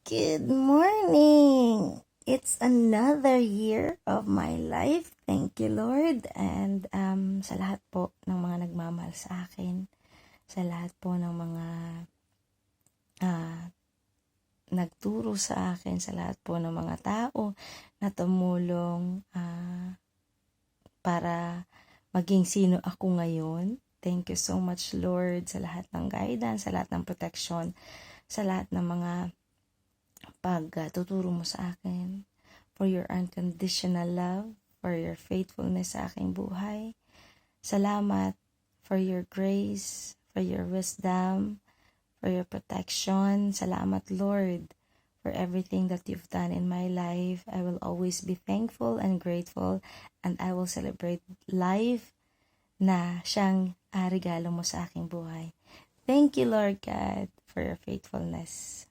Good morning! It's another year of my life. Thank you, Lord. And sa lahat po ng mga nagmamahal sa akin, sa lahat po ng mga nagturo sa akin, sa lahat po ng mga tao na tumulong para maging sino ako ngayon. Thank you so much, Lord, sa lahat ng guidance, sa lahat ng protection, sa lahat ng mga pagtuturo mo sa akin, for your unconditional love, for your faithfulness sa aking buhay. Salamat for your grace, for your wisdom, for your protection. Salamat, Lord, for everything that you've done in my life. I will always be thankful and grateful, and I will celebrate life na siyang regalo mo sa aking buhay. Thank you, Lord God, for your faithfulness.